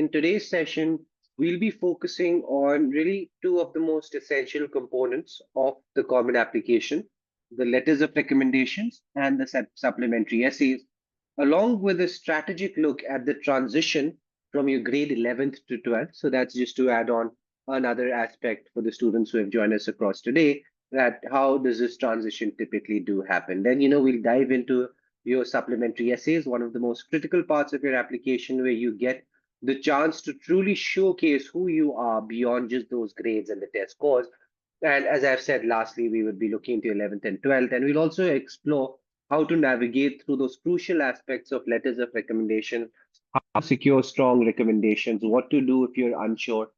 in today's session, we'll be focusing on really two of the most essential components of the common application, the letters of recommendations and the supplementary essays, along with a strategic look at the transition from your grade 11th to 12th. So that's just to add on another aspect for the students who have joined us across today, that how does this transition typically do happen. Then, we'll dive into your supplementary essays, one of the most critical parts of your application where you get the chance to truly showcase who you are beyond just those grades and the test scores. And as I've said, lastly, we would be looking into 11th and 12th, and we'll also explore how to navigate through those crucial aspects of letters of recommendation, how to secure strong recommendations, what to do if you're unsure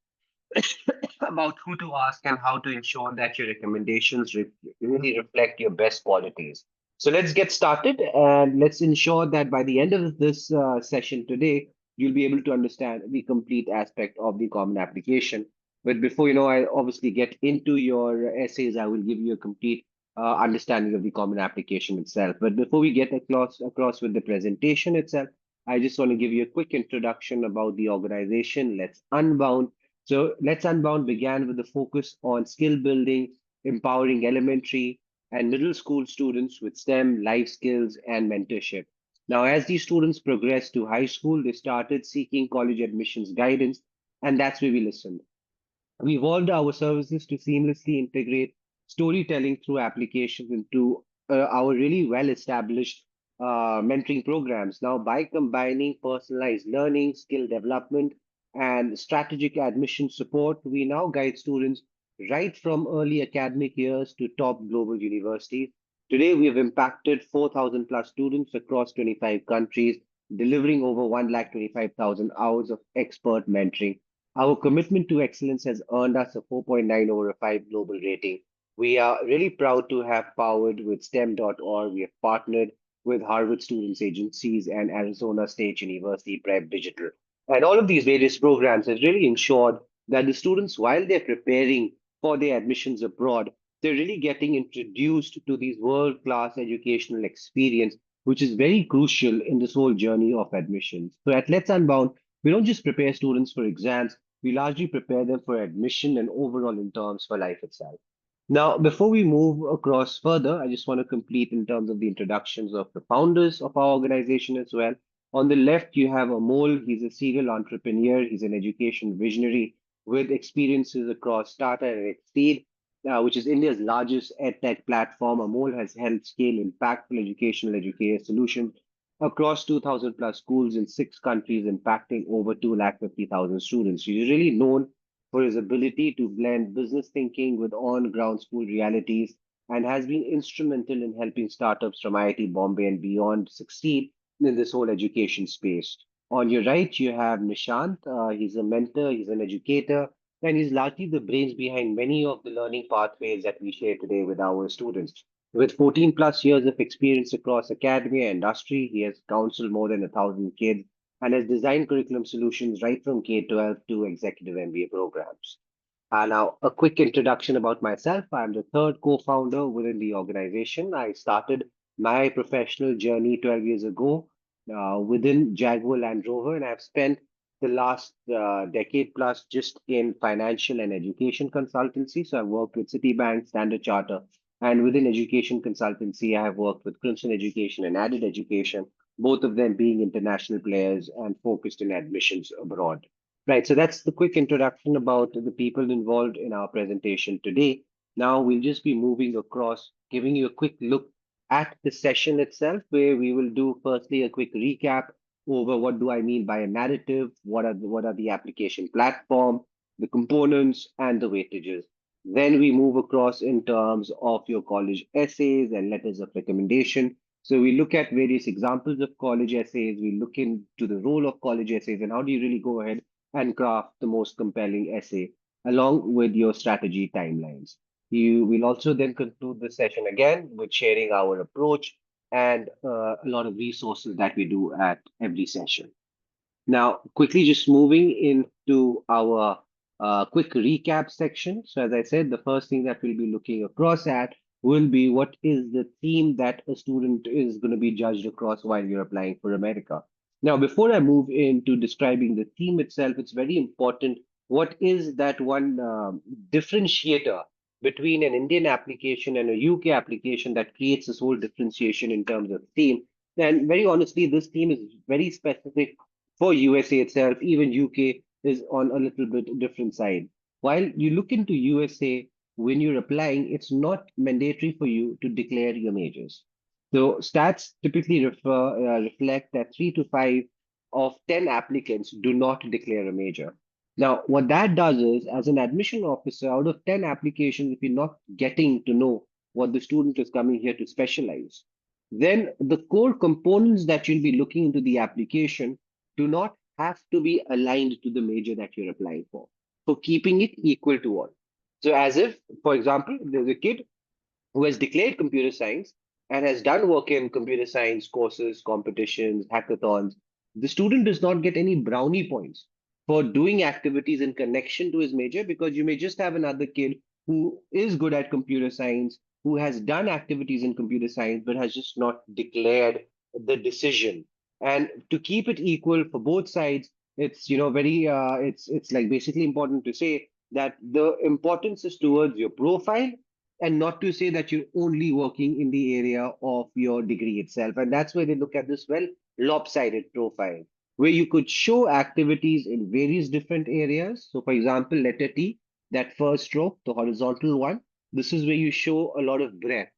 about who to ask, and how to ensure that your recommendations really reflect your best qualities. So let's get started and let's ensure that by the end of this session today, you'll be able to understand the complete aspect of the common application. But before I obviously get into your essays, I will give you a complete understanding of the common application itself. But before we get across with the presentation itself, I just want to give you a quick introduction about the organization. Let's Unbound. So Let's Unbound began with the focus on skill building, empowering elementary and middle school students with STEM, life skills, and mentorship. Now, as these students progressed to high school, they started seeking college admissions guidance, and that's where we listened. We evolved our services to seamlessly integrate storytelling through applications into our really well established mentoring programs. Now, by combining personalized learning, skill development, and strategic admission support, we now guide students right from early academic years to top global universities. Today, we have impacted 4,000 plus students across 25 countries, delivering over 125,000 hours of expert mentoring. Our commitment to excellence has earned us a 4.9 over a 5 global rating. We are really proud to have powered with STEM.org. We have partnered with Harvard Students Agencies and Arizona State University Prep Digital. And all of these various programs have really ensured that the students, while they're preparing for their admissions abroad, they're really getting introduced to these world-class educational experience, which is very crucial in this whole journey of admissions. So at Let's Unbound, we don't just prepare students for exams, we largely prepare them for admission and overall in terms for life itself. Now, before we move across further, I just want to complete in terms of the introductions of the founders of our organization as well. On the left, you have Amol. He's a serial entrepreneur. He's an education visionary with experiences across Tata and Exceed, which is India's largest edtech platform. Amol has helped scale impactful educational education solutions across 2,000 plus schools in 6 countries, impacting over 250,000 students. He's really known for his ability to blend business thinking with on-ground school realities and has been instrumental in helping startups from IIT Bombay and beyond succeed in this whole education space. On your right, you have Nishant. He's a mentor, he's an educator, and he's largely the brains behind many of the learning pathways that we share today with our students. With 14 plus years of experience across academia and industry, he has counseled more than 1,000 kids and has designed curriculum solutions right from K-12 to executive MBA programs. Now, a quick introduction about myself. I'm the third co-founder within the organization. I started my professional journey 12 years ago within Jaguar Land Rover, and I've spent the last decade plus just in financial and education consultancy. So I've worked with Citibank, Standard Charter, and within education consultancy, I have worked with Crimson Education and Added Education, both of them being international players and focused in admissions abroad. Right, so that's the quick introduction about the people involved in our presentation today. Now we'll just be moving across, giving you a quick look at the session itself, where we will do firstly a quick recap over what do I mean by a narrative, what are the application platform, the components, and the weightages. Then we move across in terms of your college essays and letters of recommendation. So we look at various examples of college essays, we look into the role of college essays, and how do you really go ahead and craft the most compelling essay along with your strategy timelines. You will also then conclude the session again with sharing our approach and a lot of resources that we do at every session. Now, quickly just moving into our quick recap section. So, as I said, the first thing that we'll be looking across at will be what is the theme that a student is going to be judged across while you're applying for America. Now, before I move into describing the theme itself, it's very important what is that one differentiator between an Indian application and a UK application that creates this whole differentiation in terms of theme. And very honestly, this theme is very specific for USA itself. Even UK is on a little bit different side. While you look into USA, when you're applying, it's not mandatory for you to declare your majors. So stats typically reflect that 3 to 5 of 10 applicants do not declare a major. Now, what that does is, as an admission officer, out of 10 applications, if you're not getting to know what the student is coming here to specialize, then the core components that you'll be looking into the application do not have to be aligned to the major that you're applying for keeping it equal to all. So, as if, for example, there's a kid who has declared computer science and has done work in computer science courses, competitions, hackathons, the student does not get any brownie points for doing activities in connection to his major because you may just have another kid who is good at computer science, who has done activities in computer science, but has just not declared the decision. And to keep it equal for both sides, it's very it's like basically important to say that the importance is towards your profile and not to say that you're only working in the area of your degree itself. And that's where they look at this lopsided profile, where you could show activities in various different areas. So, for example, letter T, that first stroke, the horizontal one, this is where you show a lot of breadth.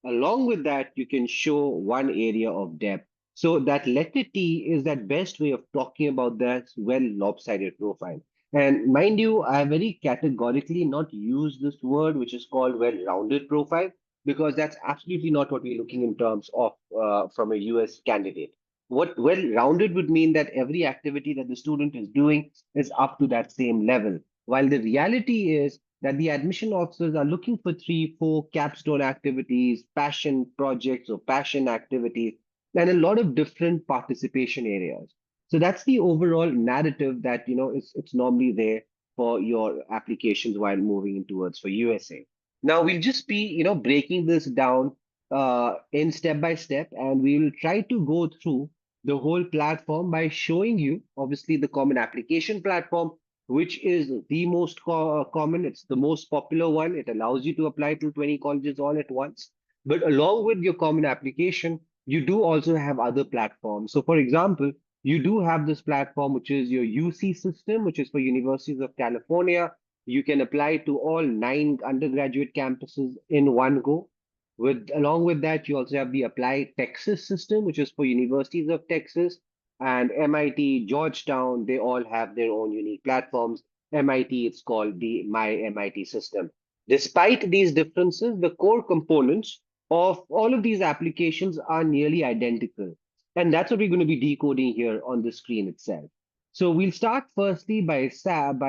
Along with that, you can show one area of depth. So that letter T is that best way of talking about that lopsided profile. And mind you, I very categorically not used this word, which is called well-rounded profile, because that's absolutely not what we're looking in terms of from a US candidate. What well-rounded would mean that every activity that the student is doing is up to that same level. While the reality is that the admission officers are looking for 3, 4 capstone activities, passion projects or passion activities, and a lot of different participation areas. So that's the overall narrative that it's normally there for your applications while moving in towards for USA. Now we'll just be breaking this down in step by step, and we will try to go through the whole platform by showing you obviously the common application platform, which is the most common. It's the most popular one. It allows you to apply to 20 colleges all at once. But along with your common application, you do also have other platforms. So, for example, you do have this platform, which is your UC system, which is for universities of California. You can apply to all 9 undergraduate campuses in one go. With along with that, you also have the Apply Texas system, which is for universities of Texas, and MIT, Georgetown. They all have their own unique platforms. MIT, it's called the My MIT system. Despite these differences, the core components of all of these applications are nearly identical. And that's what we're going to be decoding here on the screen itself. So we'll start firstly by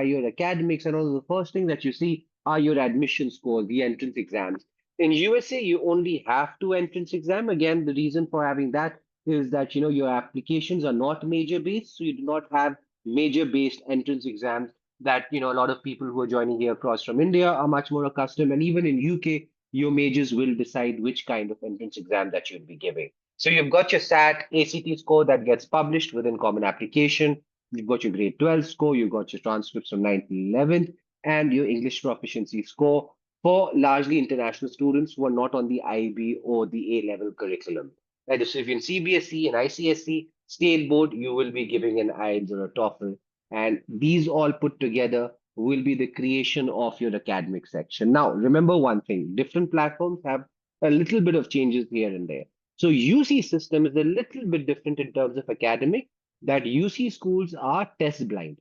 your academics, and all the first thing that you see are your admission scores, the entrance exams. In USA, you only have 2 entrance exam. Again, the reason for having that is that your applications are not major based, so you do not have major based entrance exams that a lot of people who are joining here across from India are much more accustomed. And even in UK, your majors will decide which kind of entrance exam that you'll be giving. So you've got your SAT, ACT score that gets published within Common Application. You've got your grade 12 score, you've got your transcripts from 9th to 11th, and your English proficiency score for largely international students who are not on the IB or the A level curriculum. Right? So if you're in CBSE and ICSE, state board, you will be giving an IELTS or a TOEFL. And these all put together will be the creation of your academic section. Now, remember one thing, different platforms have a little bit of changes here and there. So UC system is a little bit different in terms of academic, that UC schools are test blind,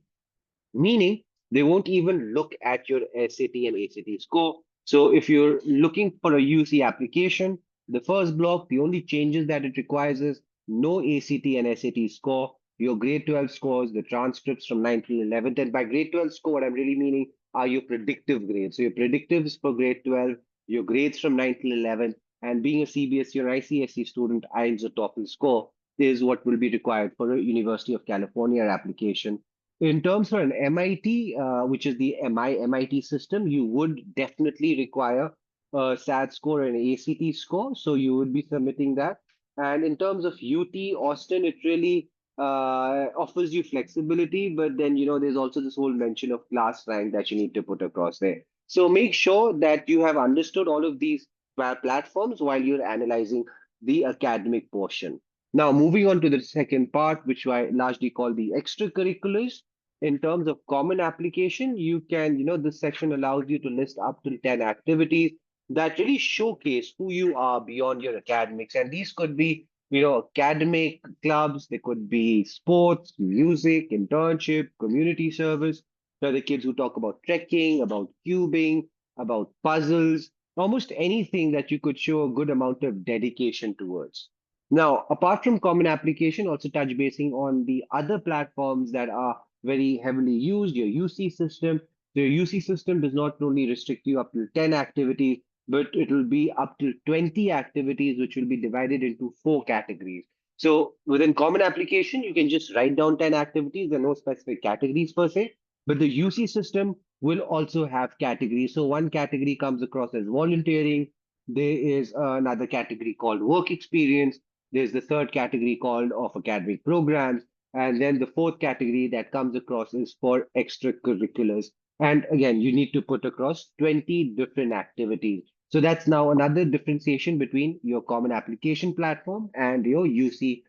meaning they won't even look at your SAT and ACT score. So if you're looking for a UC application, the first block, the only changes that it requires is no ACT and SAT score, your grade 12 scores, the transcripts from 9th to 11th. And by grade 12 score, what I'm really meaning are your predictive grades. So your predictives for grade 12, your grades from 9th to 11th, and being a CBSE or ICSE student, IELTS or TOEFL score is what will be required for a University of California application. In terms for an MIT, which is the MIT system, you would definitely require a SAT score and ACT score. So you would be submitting that. And in terms of UT Austin, it really offers you flexibility, but then there's also this whole mention of class rank that you need to put across there. So make sure that you have understood all of these platforms while you're analyzing the academic portion. Now, moving on to the second part, which I largely call the extracurriculars. In terms of common application, you can, this section allows you to list up to 10 activities that really showcase who you are beyond your academics. And these could be, academic clubs, they could be sports, music, internship, community service. There are the kids who talk about trekking, about cubing, about puzzles, almost anything that you could show a good amount of dedication towards. Now, apart from common application, also touch basing on the other platforms that are very heavily used, your UC system. So your UC system does not only restrict you up to 10 activities, but it will be up to 20 activities, which will be divided into four categories. So within common application, you can just write down 10 activities. There are no specific categories per se, but the UC system will also have categories. So one category comes across as volunteering. There is another category called work experience. There's the third category called of academic programs. And then the fourth category that comes across is for extracurriculars. And again, you need to put across 20 different activities. So that's now another differentiation between your common application platform and your UC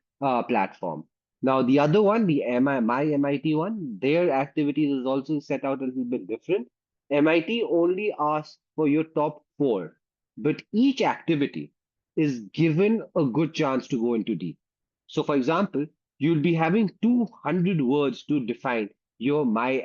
platform. Now, the other one, the my MIT one, their activities is also set out a little bit different. MIT only asks for your top four, but each activity is given a good chance to go into deep. So, for example, you'll be having 200 words to define your my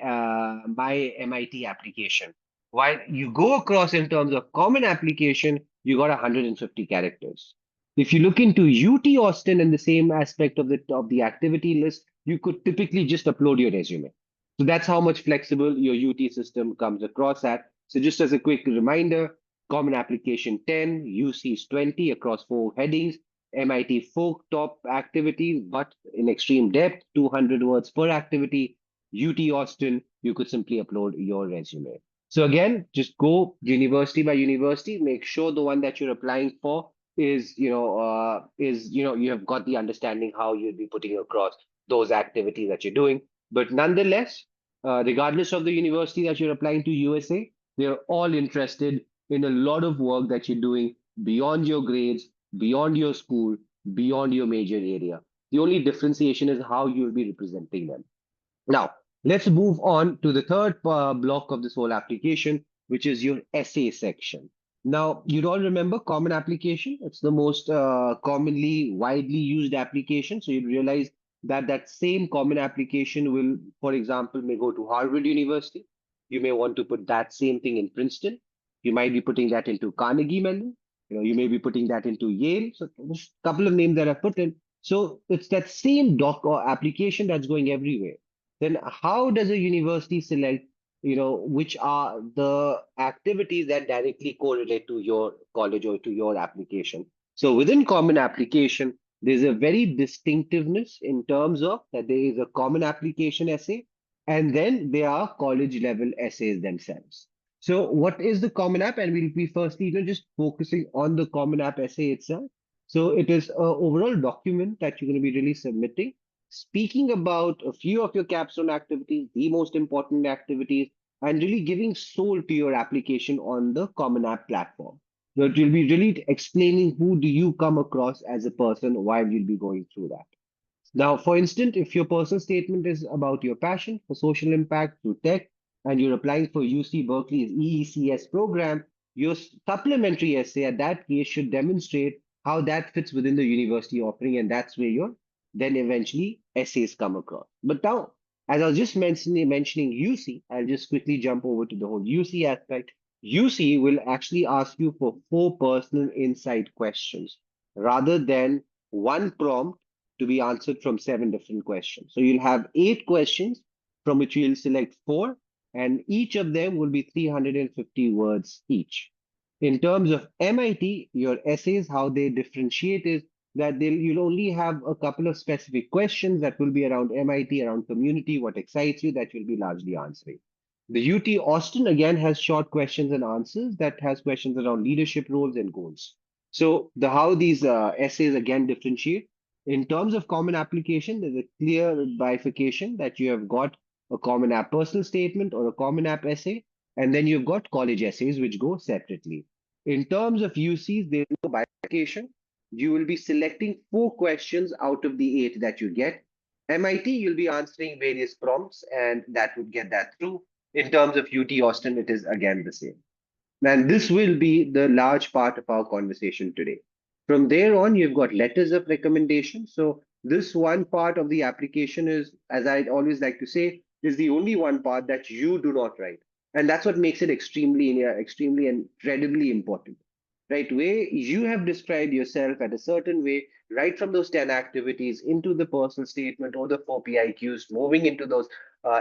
MIT application. While you go across in terms of common application, you got 150 characters. If you look into UT Austin and the same aspect of the activity list, you could typically just upload your resume. So that's how much flexible your UT system comes across at. So just as a quick reminder, common application 10, UC is 20 across four headings, MIT folk top activities, but in extreme depth, 200 words per activity. UT Austin, you could simply upload your resume. So again, just go university by university, make sure the one that you're applying for you have got the understanding how you'll be putting across those activities that you're doing. But nonetheless, regardless of the university that you're applying to USA, they're all interested in a lot of work that you're doing beyond your grades, beyond your school, beyond your major area. The only differentiation is how you'll be representing them. Now, let's move on to the third block of this whole application, which is your essay section. Now, you'd all remember common application. It's the most commonly, widely used application. So you'd realize that that same common application will, for example, may go to Harvard University. You may want to put that same thing in Princeton. You might be putting that into Carnegie Mellon. You may be putting that into Yale. So there's a couple of names that I've put in. So it's that same doc or application that's going everywhere. Then how does a university select, which are the activities that directly correlate to your college or to your application? So within common application, there's a very distinctiveness in terms of that there is a common application essay, and then there are college level essays themselves. So what is the common app? And we'll be firstly, just focusing on the common app essay itself. So it is an overall document that you're going to be really submitting, speaking about a few of your capstone activities, the most important activities, and really giving soul to your application on the Common App platform. So it will be really explaining who do you come across as a person while you'll be going through that. Now, for instance, if your personal statement is about your passion for social impact through tech and you're applying for UC Berkeley's EECS program, your supplementary essay at that case should demonstrate how that fits within the university offering, and that's where your then eventually essays come across. But now, as I was just mentioning UC, I'll just quickly jump over to the whole UC aspect. UC will actually ask you for four personal insight questions rather than one prompt to be answered from seven different questions. So you'll have eight questions from which you'll select four, and each of them will be 350 words each. In terms of MIT, your essays, how they differentiate is that you'll only have a couple of specific questions that will be around MIT, around community, what excites you, that you'll be largely answering. The UT Austin again has short questions and answers that has questions around leadership roles and goals. So how these essays again differentiate. In terms of common application, there's a clear bifurcation that you have got a common app personal statement or a common app essay, and then you've got college essays which go separately. In terms of UCs, there's no bifurcation. You will be selecting 4 questions out of the 8 that you get. MIT, you'll be answering various prompts, and that would get that through. In terms of UT Austin, it is again the same. And this will be the large part of our conversation today. From there on, you've got letters of recommendation. So this one part of the application is, as I always like to say, is the only one part that you do not write. And that's what makes it extremely incredibly important. Right way, you have described yourself at a certain way, right from those 10 activities into the personal statement or the 4 PIQs, moving into those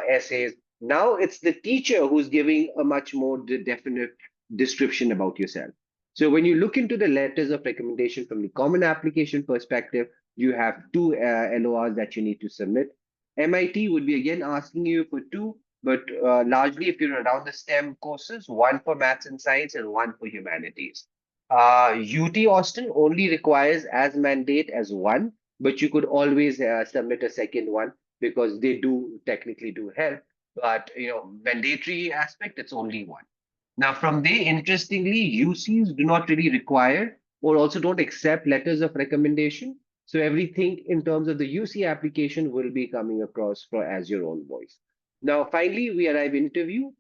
essays. Now it's the teacher who's giving a much more definite description about yourself. So when you look into the letters of recommendation from the common application perspective, you have 2 LORs that you need to submit. MIT would be again asking you for 2, but largely if you're around the STEM courses, 1 for maths and science and 1 for humanities. UT Austin only requires as mandate as 1, but you could always submit a second one because they do technically do help. But mandatory aspect, it's only 1. Now, from there, interestingly, UCs do not really require or also don't accept letters of recommendation. So everything in terms of the UC application will be coming across for as your own voice. Now, finally, we arrive interview.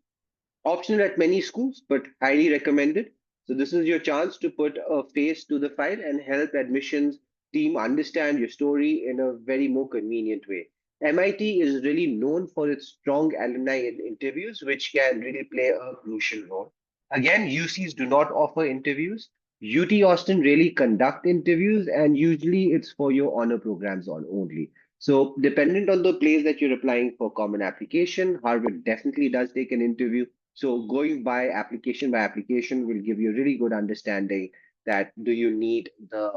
Optional at many schools, but highly recommended. So this is your chance to put a face to the file and help admissions team understand your story in a very more convenient way. MIT is really known for its strong alumni in interviews, which can really play a crucial role. Again, UCs do not offer interviews. UT Austin really conduct interviews, and usually it's for your honor programs on only. So, dependent on the place that you're applying for common application, Harvard definitely does take an interview. So going by application will give you a really good understanding that do you need the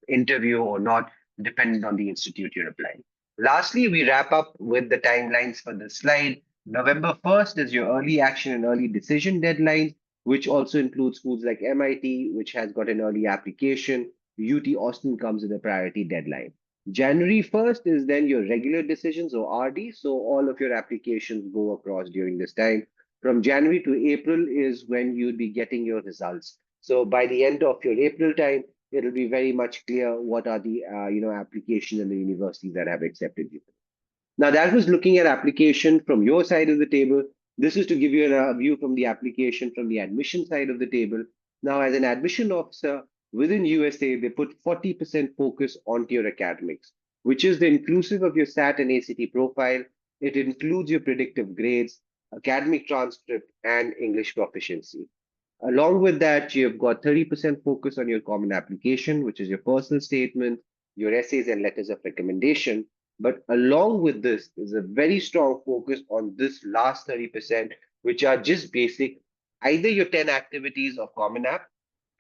interview or not, depending on the institute you're applying. Lastly, we wrap up with the timelines for the slide. November 1st is your early action and early decision deadline, which also includes schools like MIT, which has got an early application. UT Austin comes with a priority deadline. January 1st is then your regular decisions or RD. So all of your applications go across during this time. From January to April is when you'll be getting your results. So by the end of your April time, it'll be very much clear what are the applications and the universities that have accepted you. Now, that was looking at application from your side of the table. This is to give you a view from the application from the admission side of the table. Now, as an admission officer within USA, they put 40% focus onto your academics, which is the inclusive of your SAT and ACT profile. It includes your predictive grades, academic transcript, and English proficiency. Along with that, you've got 30% focus on your common application, which is your personal statement, your essays and letters of recommendation. But along with this, there's a very strong focus on this last 30%, which are just basic, either your 10 activities of Common App,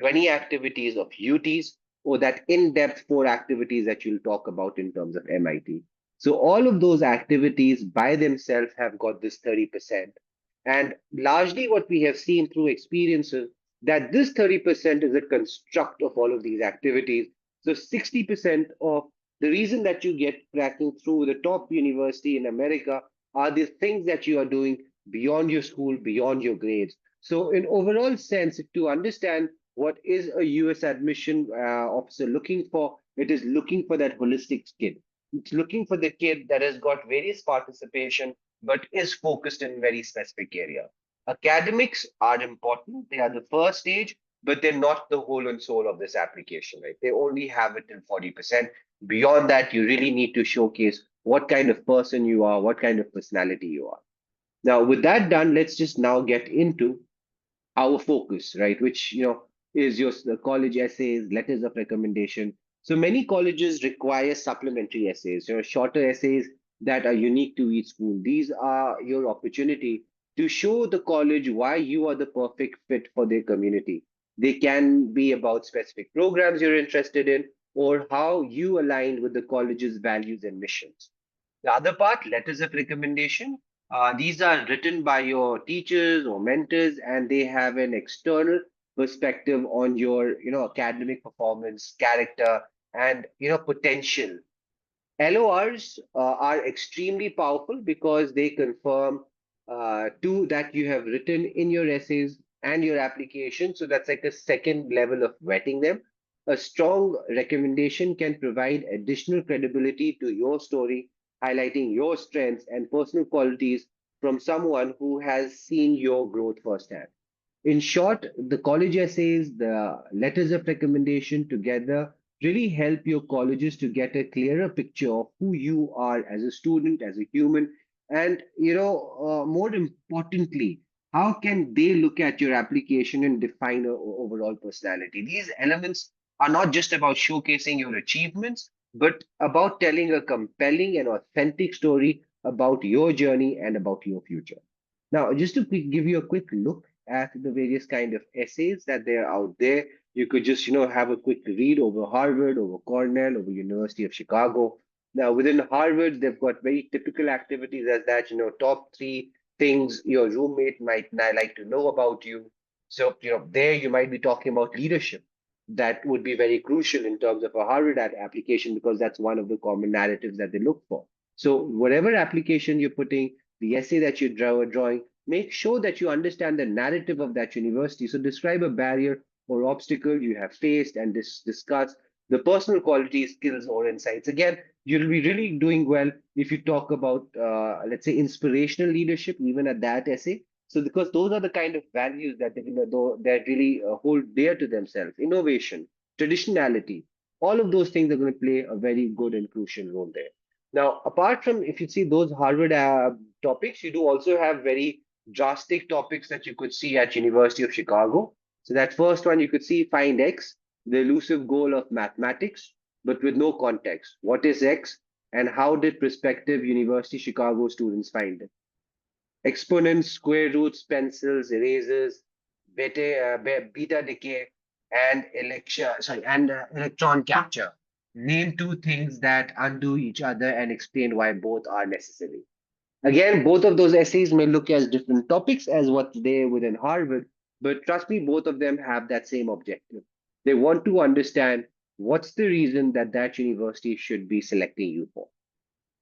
20 activities of UTs, or that in-depth 4 activities that you'll talk about in terms of MIT. So all of those activities by themselves have got this 30%. And largely what we have seen through experiences that this 30% is a construct of all of these activities. So 60% of the reason that you get cracking through the top university in America are the things that you are doing beyond your school, beyond your grades. So in overall sense, to understand what is a US admission officer looking for, it is looking for that holistic kid. It's looking for the kid that has got various participation but is focused in very specific area. Academics are important. They are the first stage, but they're not the whole and soul of this application, right? They only have it in 40%. Beyond that, you really need to showcase what kind of person you are, what kind of personality you are. Now, with that done, let's just now get into our focus, right? Which is your the college essays, letters of recommendation. So many colleges require supplementary essays, shorter essays that are unique to each school. These are your opportunity to show the college why you are the perfect fit for their community. They can be about specific programs you're interested in or how you align with the college's values and missions. The other part, letters of recommendation, these are written by your teachers or mentors, and they have an external perspective on your, academic performance, character, and potential. LORs are extremely powerful because they confirm two that you have written in your essays and your application. So that's like a second level of vetting them. A strong recommendation can provide additional credibility to your story, highlighting your strengths and personal qualities from someone who has seen your growth firsthand. In short, the college essays, the letters of recommendation together really help your colleges to get a clearer picture of who you are as a student, as a human, and more importantly, how can they look at your application and define your overall personality? These elements are not just about showcasing your achievements, but about telling a compelling and authentic story about your journey and about your future. Now, just to give you a quick look at the various kind of essays that they are out there, you could just have a quick read over Harvard, over Cornell, over University of Chicago. Now, within Harvard, they've got very typical activities as that top three things your roommate might not like to know about you. So there you might be talking about leadership. That would be very crucial in terms of a Harvard application because that's one of the common narratives that they look for. So whatever application you're putting, the essay that you drawing, make sure that you understand the narrative of that university. So describe a barrier or obstacle you have faced and discuss the personal qualities, skills, or insights. Again, you'll be really doing well if you talk about, let's say, inspirational leadership, even at that essay. So because those are the kind of values that that really hold dear to themselves, innovation, traditionality, all of those things are going to play a very good and crucial role there. Now, apart from if you see those Harvard topics, you do also have very drastic topics that you could see at University of Chicago. So that first one you could see find X, the elusive goal of mathematics, but with no context. What is X and how did prospective University Chicago students find it? Exponents, square roots, pencils, erasers, beta decay, and electron capture. Name two things that undo each other and explain why both are necessary. Again, both of those essays may look as different topics as what's there within Harvard, but trust me, both of them have that same objective. They want to understand what's the reason that that university should be selecting you for.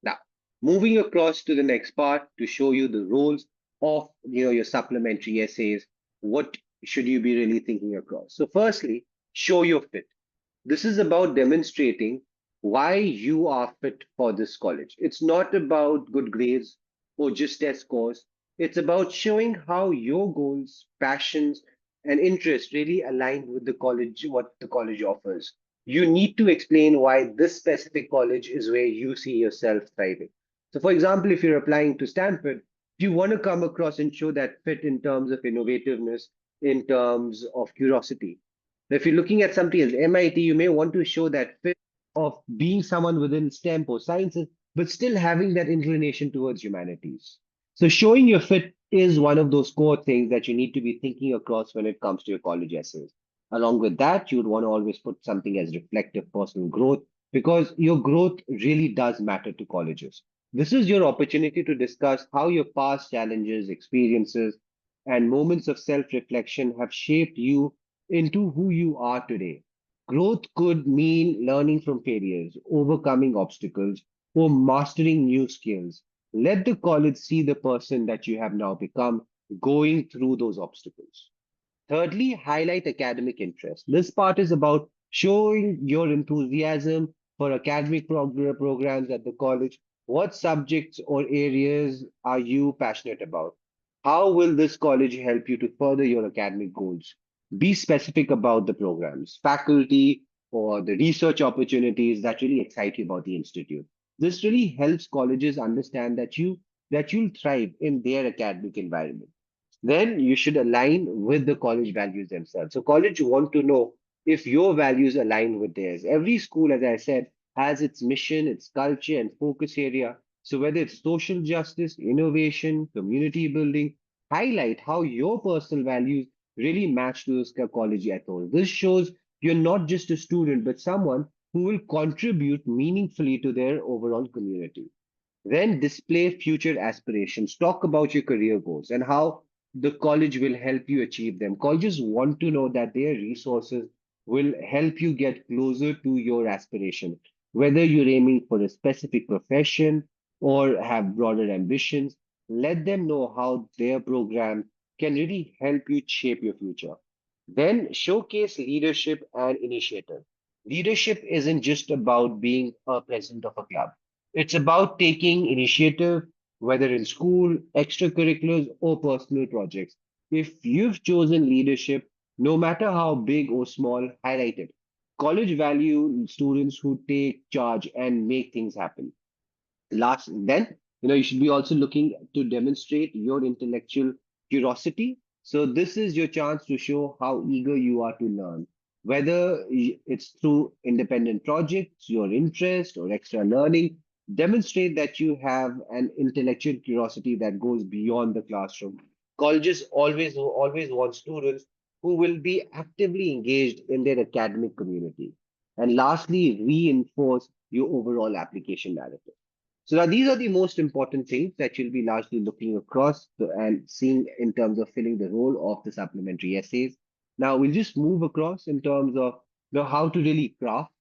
Now, moving across to the next part to show you the roles of your supplementary essays, what should you be really thinking across? So, firstly, show your fit. This is about demonstrating why you are fit for this college. It's not about good grades or just test scores. It's about showing how your goals, passions, and interests really align with the college, what the college offers. You need to explain why this specific college is where you see yourself thriving. So, for example, if you're applying to Stanford, you want to come across and show that fit in terms of innovativeness, in terms of curiosity. If you're looking at something as MIT, you may want to show that fit of being someone within STEM or sciences, but still having that inclination towards humanities. So showing your fit is one of those core things that you need to be thinking across when it comes to your college essays. Along with that, you would want to always put something as reflective personal growth because your growth really does matter to colleges. This is your opportunity to discuss how your past challenges, experiences, and moments of self reflection have shaped you into who you are today. Growth could mean learning from failures, overcoming obstacles, or mastering new skills. Let the college see the person that you have now become going through those obstacles. Thirdly, highlight academic interest. This part is about showing your enthusiasm for academic programs at the college. What subjects or areas are you passionate about? How will this college help you to further your academic goals? Be specific about the programs, faculty, or the research opportunities that really excite you about the institute. This really helps colleges understand that you'll thrive in their academic environment. Then you should align with the college values themselves. So college want to know if your values align with theirs. Every school, as I said, has its mission, its culture, and focus area. So whether it's social justice, innovation, community building, highlight how your personal values really match to those college ethos. This shows you're not just a student, but someone who will contribute meaningfully to their overall community. Then display future aspirations. Talk about your career goals and how the college will help you achieve them. Colleges want to know that their resources will help you get closer to your aspiration. Whether you're aiming for a specific profession or have broader ambitions, let them know how their program can really help you shape your future. Then showcase leadership and initiative. Leadership isn't just about being a president of a club. It's about taking initiative, whether in school, extracurriculars, or personal projects. If you've chosen leadership, no matter how big or small, highlight it. College value students who take charge and make things happen. Last, then, you should be also looking to demonstrate your intellectual curiosity. So this is your chance to show how eager you are to learn, whether it's through independent projects, your interest, or extra learning. Demonstrate that you have an intellectual curiosity that goes beyond the classroom. Colleges always want students who will be actively engaged in their academic community. And lastly, reinforce your overall application narrative. So now these are the most important things that you'll be largely looking across and seeing in terms of filling the role of the supplementary essays. Now we'll just move across in terms of how to really craft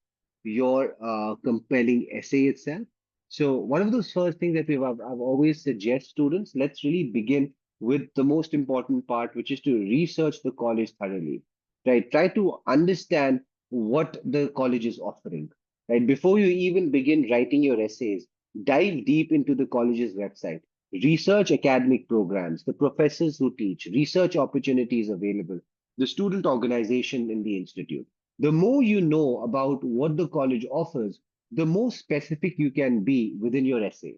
your compelling essay itself. So one of those first things that I've always suggest students, let's really begin with the most important part, which is to research the college thoroughly. Right? Try to understand what the college is offering. Right? Before you even begin writing your essays, dive deep into the college's website. Research academic programs, the professors who teach, research opportunities available, the student organization in the institute. The more you know about what the college offers, the more specific you can be within your essay.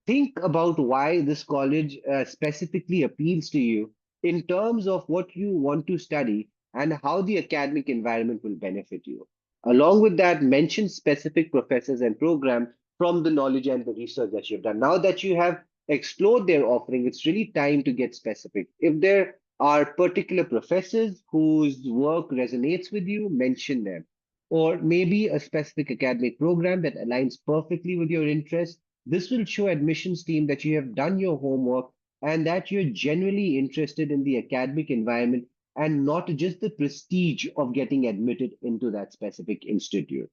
Think about why this college specifically appeals to you in terms of what you want to study and how the academic environment will benefit you. Along with that, mention specific professors and programs from the knowledge and the research that you've done. Now that you have explored their offering, it's really time to get specific. If there are particular professors whose work resonates with you, mention them. Or maybe a specific academic program that aligns perfectly with your interests. This will show admissions team that you have done your homework and that you're genuinely interested in the academic environment and not just the prestige of getting admitted into that specific institute.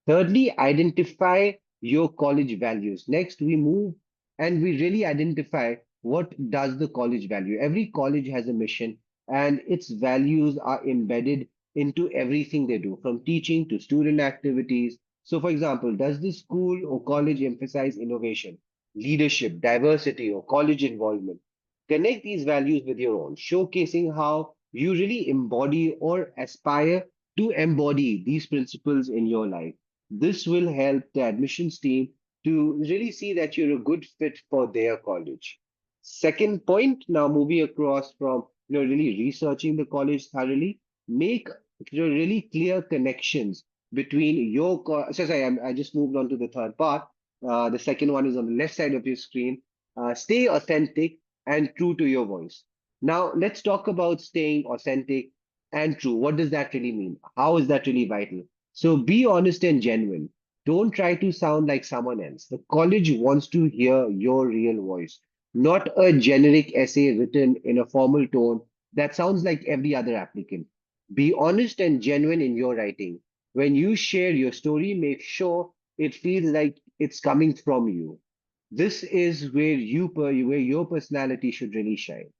Thirdly, identify your college values. Next, we move and we really identify what does the college value. Every college has a mission and its values are embedded into everything they do, from teaching to student activities. So, for example, does the school or college emphasize innovation, leadership, diversity, or college involvement? Connect these values with your own, showcasing how you really embody or aspire to embody these principles in your life. This will help the admissions team to really see that you're a good fit for their college. Second point, now moving across from really researching the college thoroughly, make really clear connections between sorry, I just moved on to the third part. The second one is on the left side of your screen. Stay authentic and true to your voice. Now, let's talk about staying authentic and true. What does that really mean? How is that really vital? So be honest and genuine. Don't try to sound like someone else. The college wants to hear your real voice, not a generic essay written in a formal tone that sounds like every other applicant. Be honest and genuine in your writing. When you share your story, make sure it feels like it's coming from you. This is where your personality should really shine.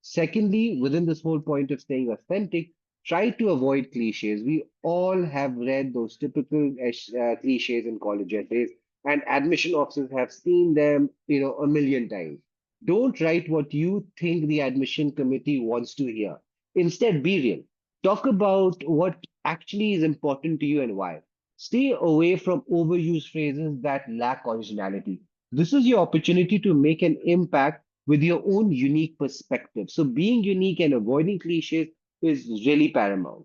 Secondly, within this whole point of staying authentic, try to avoid cliches. We all have read those typical cliches in college essays, and admission officers have seen them, a million times. Don't write what you think the admission committee wants to hear. Instead, be real. Talk about what actually is important to you and why. Stay away from overused phrases that lack originality. This is your opportunity to make an impact with your own unique perspective. So being unique and avoiding cliches is really paramount.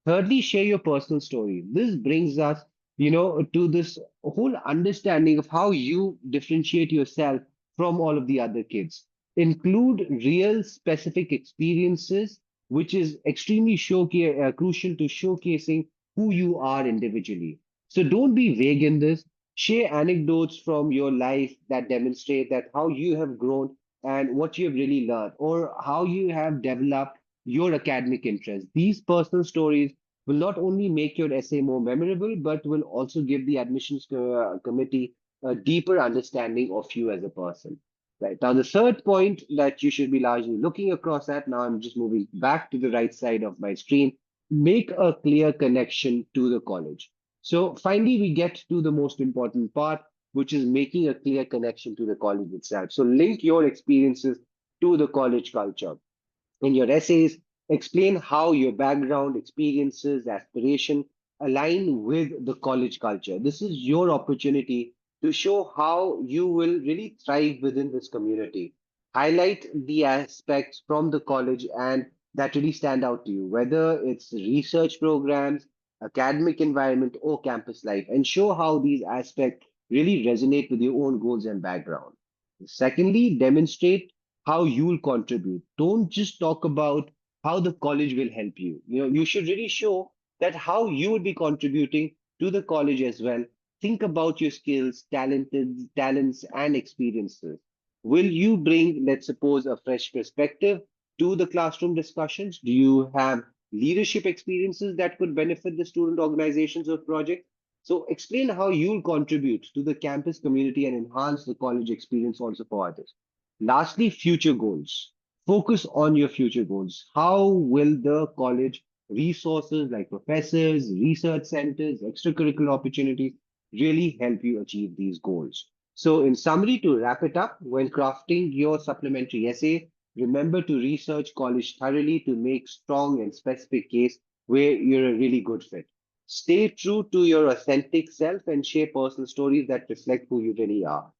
Thirdly, share your personal story. This brings us, to this whole understanding of how you differentiate yourself from all of the other kids. Include real specific experiences, which is extremely crucial to showcasing who you are individually. So don't be vague in this. Share anecdotes from your life that demonstrate that how you have grown and what you have really learned, or how you have developed your academic interests. These personal stories will not only make your essay more memorable, but will also give the admissions committee a deeper understanding of you as a person. Right. Now, the third point that you should be largely looking across at, now I'm just moving back to the right side of my screen, make a clear connection to the college. So finally, we get to the most important part, which is making a clear connection to the college itself. So link your experiences to the college culture. In your essays, explain how your background, experiences, aspiration align with the college culture. This is your opportunity to show how you will really thrive within this community. Highlight the aspects from the college and that really stand out to you, whether it's research programs, academic environment, or campus life, and show how these aspects really resonate with your own goals and background. Secondly, demonstrate how you'll contribute. Don't just talk about how the college will help you. You should really show that how you will be contributing to the college as well. Think about your skills, talents, and experiences. Will you bring, let's suppose, a fresh perspective to the classroom discussions? Do you have leadership experiences that could benefit the student organizations or projects? So explain how you'll contribute to the campus community and enhance the college experience also for others. Lastly, future goals. Focus on your future goals. How will the college resources like professors, research centers, extracurricular opportunities really help you achieve these goals? So, in summary, to wrap it up, when crafting your supplementary essay, remember to research college thoroughly to make strong and specific case where you're a really good fit. Stay true to your authentic self and share personal stories that reflect who you really are.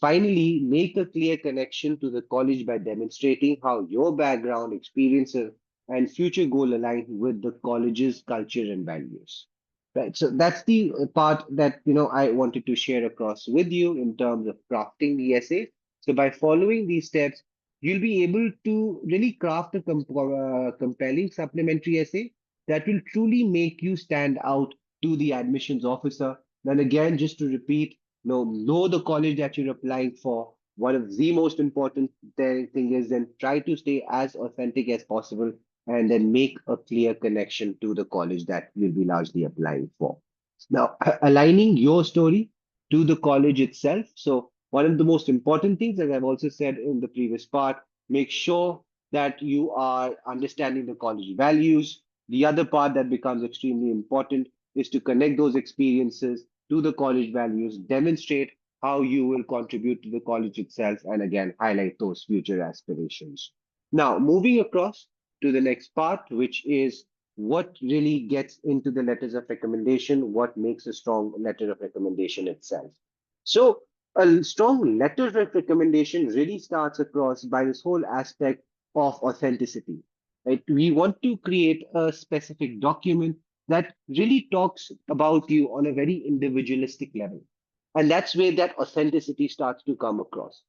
Finally, make a clear connection to the college by demonstrating how your background, experiences, and future goal align with the college's culture and values. Right. So that's the part that I wanted to share across with you in terms of crafting the essay. So by following these steps, you'll be able to really craft a compelling supplementary essay that will truly make you stand out to the admissions officer. Then again, just to repeat, know the college that you're applying for. One of the most important thing is then try to stay as authentic as possible and then make a clear connection to the college that you'll be largely applying for. Now, aligning your story to the college itself. So, one of the most important things, as I've also said in the previous part, make sure that you are understanding the college values. The other part that becomes extremely important is to connect those experiences to the college values, demonstrate how you will contribute to the college itself, and again, highlight those future aspirations. Now, moving across to the next part, which is what really gets into the letters of recommendation, what makes a strong letter of recommendation itself. So, a strong letter of recommendation really starts across by this whole aspect of authenticity. Right? We want to create a specific document that really talks about you on a very individualistic level. And that's where that authenticity starts to come across.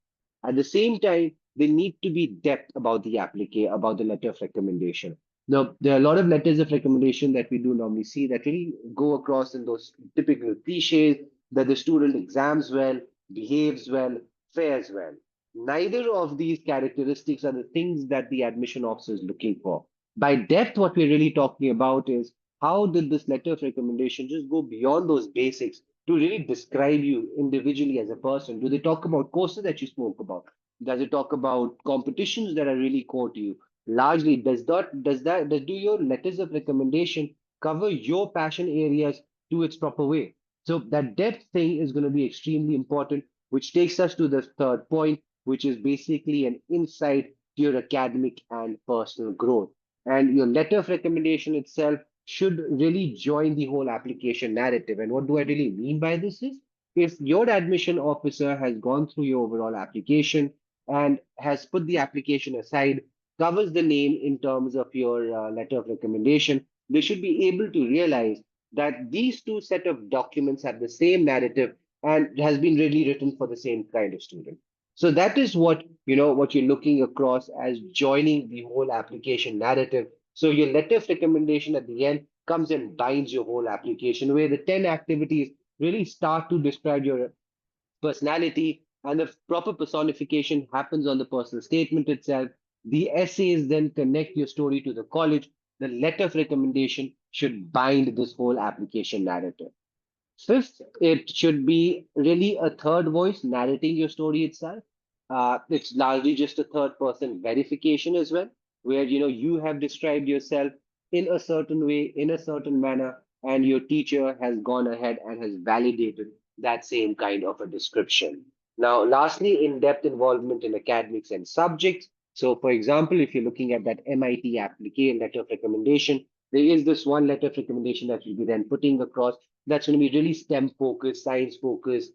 At the same time, there need to be depth about the application, about the letter of recommendation. Now, there are a lot of letters of recommendation that we do normally see that really go across in those typical cliches that the student exams well, behaves well, fares well. Neither of these characteristics are the things that the admission officer is looking for. By depth, what we're really talking about is how did this letter of recommendation just go beyond those basics to really describe you individually as a person? Do they talk about courses that you spoke about? Does it talk about competitions that are really core to you? Largely, do your letters of recommendation cover your passion areas to its proper way? So that depth thing is going to be extremely important, which takes us to the third point, which is basically an insight to your academic and personal growth. And your letter of recommendation itself should really join the whole application narrative. And what do I really mean by this is if your admission officer has gone through your overall application and has put the application aside, covers the name in terms of your letter of recommendation, they should be able to realize that these two set of documents have the same narrative and has been really written for the same kind of student. So that is what you're looking across as joining the whole application narrative. So your letter of recommendation at the end comes and binds your whole application, where the 10 activities really start to describe your personality, and the proper personification happens on the personal statement itself. The essays then connect your story to the college. The letter of recommendation should bind this whole application narrative. Fifth, it should be really a third voice narrating your story itself. It's largely just a third person verification as well, where you have described yourself in a certain way, in a certain manner, and your teacher has gone ahead and has validated that same kind of a description. Now, lastly, in-depth involvement in academics and subjects. So, for example, if you're looking at that MIT application letter of recommendation, there is this one letter of recommendation that you'll be then putting across that's going to be really STEM focused, science focused,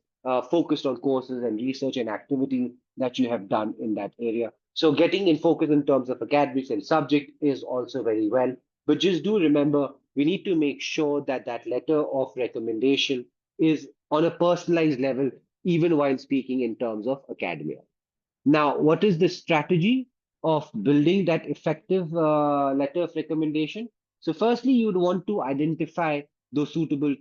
focused on courses and research and activities that you have done in that area. So getting in focus in terms of academics and subject is also very well. But just do remember, we need to make sure that that letter of recommendation is on a personalized level, even while speaking in terms of academia. Now, what is the strategy of building that effective letter of recommendation? So, firstly, you'd want to identify those suitable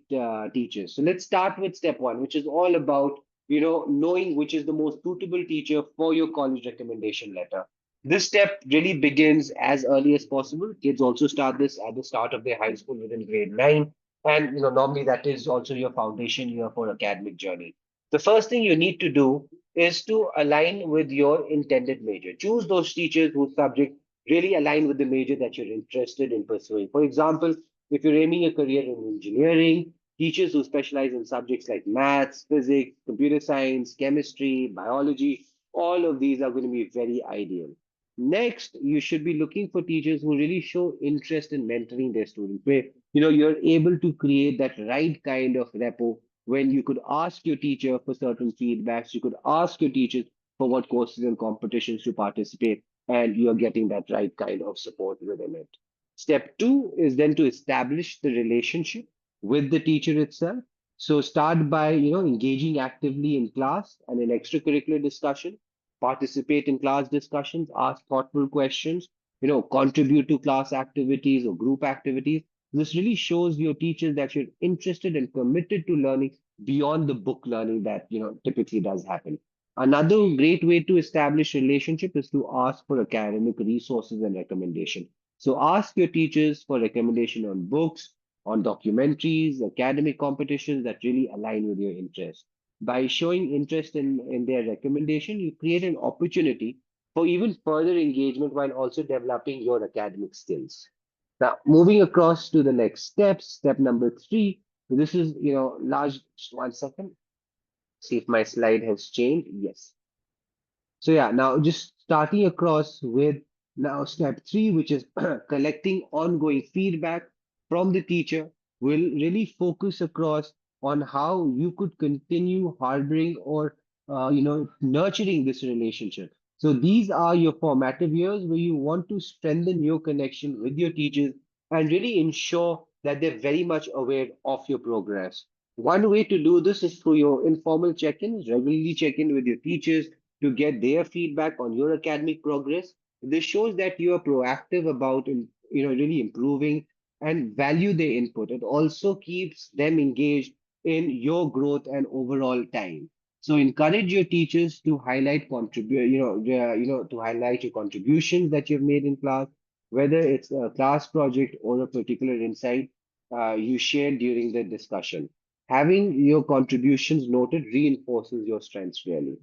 teachers. So, let's start with step one, which is all about knowing which is the most suitable teacher for your college recommendation letter. This step really begins as early as possible. Kids also start this at the start of their high school within grade 9, and normally that is also your foundation year for academic journey. The first thing you need to do is to align with your intended major. Choose those teachers whose subject really align with the major that you're interested in pursuing. For example, if you're aiming a career in engineering, teachers who specialize in subjects like maths, physics, computer science, chemistry, biology, all of these are going to be very ideal. Next, you should be looking for teachers who really show interest in mentoring their students, where you're able to create that right kind of rapport when you could ask your teacher for certain feedbacks, you could ask your teachers for what courses and competitions to participate, and you're getting that right kind of support within it. Step two is then to establish the relationship with the teacher itself. So start by engaging actively in class and in extracurricular discussion, participate in class discussions, ask thoughtful questions, contribute to class activities or group activities. This really shows your teachers that you're interested and committed to learning beyond the book learning that typically does happen. Another great way to establish relationship is to ask for academic resources and recommendation. So ask your teachers for recommendation on books, on documentaries, academic competitions that really align with your interests. By showing interest in their recommendation, you create an opportunity for even further engagement while also developing your academic skills. Now, moving across to the next steps, step number three. This is, large. Just 1 second. See if my slide has changed. Yes. So yeah, now just starting across with now step three, which is collecting ongoing feedback from the teacher, will really focus across on how you could continue harboring or nurturing this relationship. So these are your formative years where you want to strengthen your connection with your teachers and really ensure that they're very much aware of your progress. One way to do this is through your informal check-ins, regularly check in with your teachers to get their feedback on your academic progress. This shows that you are proactive about really improving and value their input. It also keeps them engaged in your growth and overall time. So encourage your teachers to highlight contribute, to highlight your contributions that you've made in class, whether it's a class project or a particular insight you shared during the discussion. Having your contributions noted reinforces your strengths really.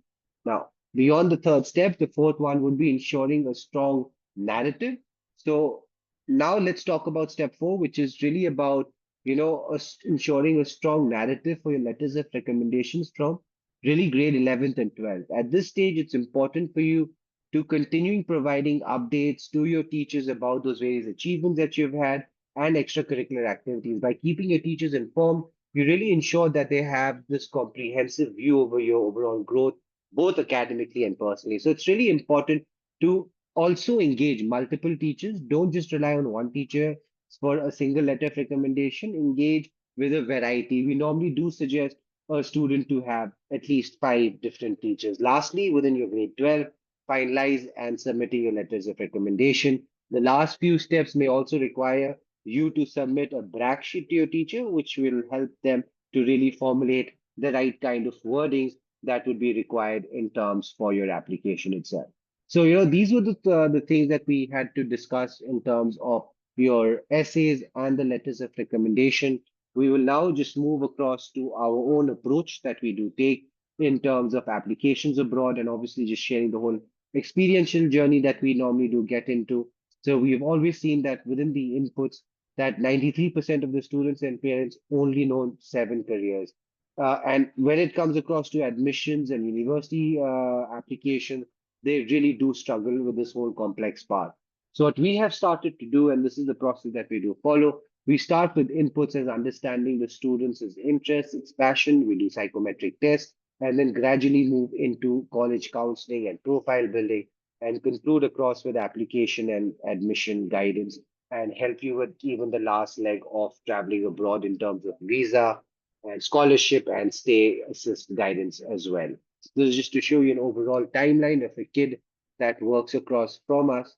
Now, beyond the third step, the fourth one would be ensuring a strong narrative. So now let's talk about step four, which is really about, ensuring a strong narrative for your letters of recommendations from really grade 11th and 12th. At this stage, it's important for you to continuing providing updates to your teachers about those various achievements that you've had and extracurricular activities. By keeping your teachers informed, you really ensure that they have this comprehensive view over your overall growth both academically and personally. So it's really important to also engage multiple teachers. Don't just rely on one teacher for a single letter of recommendation. Engage with a variety. We normally do suggest a student to have at least 5 different teachers. Lastly, within your grade 12, finalize and submitting your letters of recommendation. The last few steps may also require you to submit a brag sheet to your teacher, which will help them to really formulate the right kind of wordings that would be required in terms for your application itself. So, these were the things that we had to discuss in terms of your essays, and the letters of recommendation. We will now just move across to our own approach that we do take in terms of applications abroad, and obviously just sharing the whole experiential journey that we normally do get into. So we've always seen that within the inputs that 93% of the students and parents only know seven careers. And when it comes across to admissions and university application, they really do struggle with this whole complex part. So what we have started to do, and this is the process that we do follow, we start with inputs as understanding the students' interests, its passion. We do psychometric tests, and then gradually move into college counseling and profile building, and conclude across with application and admission guidance, and help you with even the last leg of traveling abroad in terms of visa and scholarship and stay assist guidance as well. This is just to show you an overall timeline of a kid that works across from us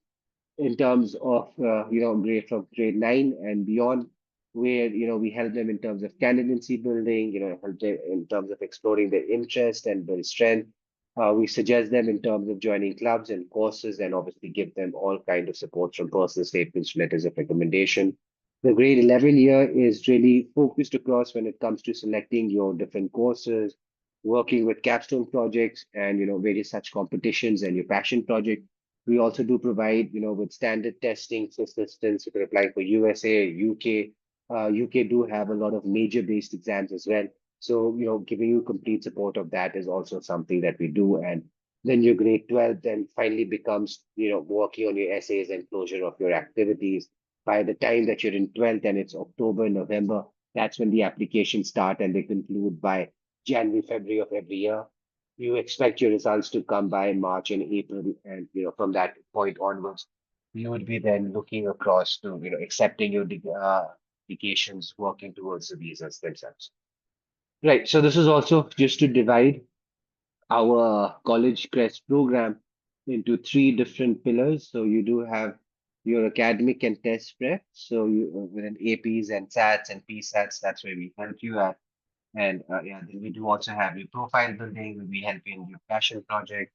in terms of grade from grade 9 and beyond, where we help them in terms of candidacy building, help them in terms of exploring their interest and build strength. We suggest them in terms of joining clubs and courses, and obviously give them all kind of support from personal statements to letters of recommendation. The grade 11 year is really focused across when it comes to selecting your different courses, working with capstone projects and various such competitions and your passion project. We also do provide, with standard testing assistance. You can apply for USA, UK. UK do have a lot of major-based exams as well. So, giving you complete support of that is also something that we do. And then your grade 12 then finally becomes, working on your essays and closure of your activities. By the time that you're in 12th and it's October, November, that's when the applications start and they conclude by January, February of every year. You expect your results to come by March and April, and from that point onwards, you would be then looking across to accepting your applications, working towards the visas themselves. Right. So this is also just to divide our college crest program into three different pillars. So you do have your academic and test prep. So you within APs and SATs and PSATs, that's where we help you at. And yeah, then we do also have your profile building. We help you in your passion project,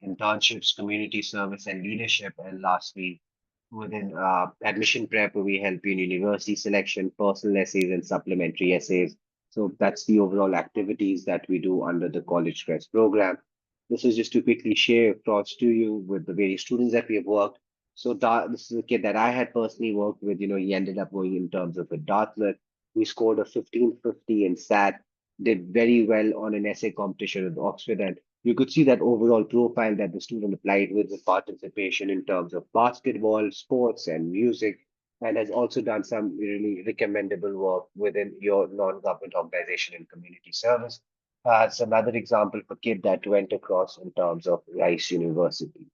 internships, community service, and leadership. And lastly, within admission prep, we help you in university selection, personal essays, and supplementary essays. So that's the overall activities that we do under the College Crest program. This is just to quickly share across to you with the various students that we have worked. So this is a kid that I had personally worked with. He ended up going in terms of a Dartmouth. We scored a 1550 in SAT, did very well on an essay competition with Oxford, and you could see that overall profile that the student applied with the participation in terms of basketball, sports, and music, and has also done some really recommendable work within your non-government organization and community service. It's another example of a kid that went across in terms of Rice University.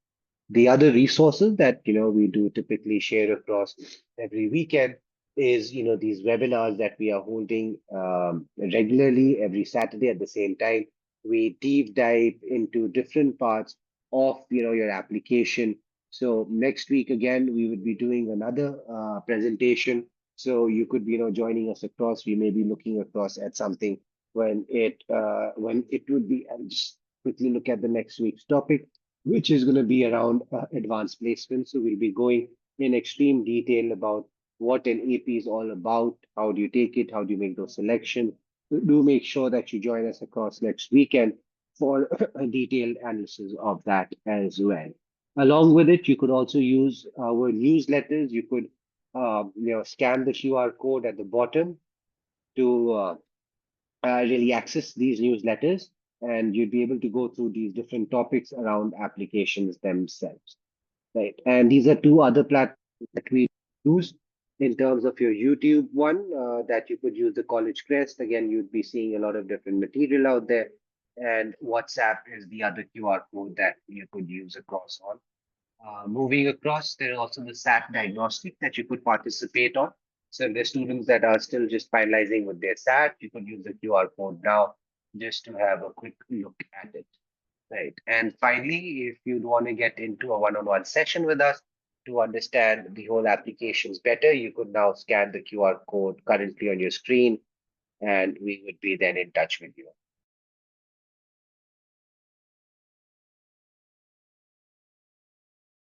The other resources that we do typically share across every weekend is these webinars that we are holding regularly every Saturday at the same time. We deep dive into different parts of your application. So next week again we would be doing another presentation. So you could be joining us across. We may be looking across at something when it would be. I'll just quickly look at the next week's topic, which is going to be around advanced placement. So we'll be going in extreme detail about what an AP is all about, how do you take it, how do you make those selections. Do make sure that you join us across next weekend for a detailed analysis of that as well. Along with it, you could also use our newsletters. You could scan the QR code at the bottom to really access these newsletters, and you'd be able to go through these different topics around applications themselves, right? And these are two other platforms that we use in terms of your YouTube one, that you could use the College Crest. Again, you'd be seeing a lot of different material out there. And WhatsApp is the other QR code that you could use across all. Moving across, there are also the SAT diagnostic that you could participate on. So if there's students that are still just finalizing with their SAT, you could use the QR code now just to have a quick look at it. Right. And finally, if you'd want to get into a one-on-one session with us to understand the whole applications better, you could now scan the QR code currently on your screen, and we would be then in touch with you.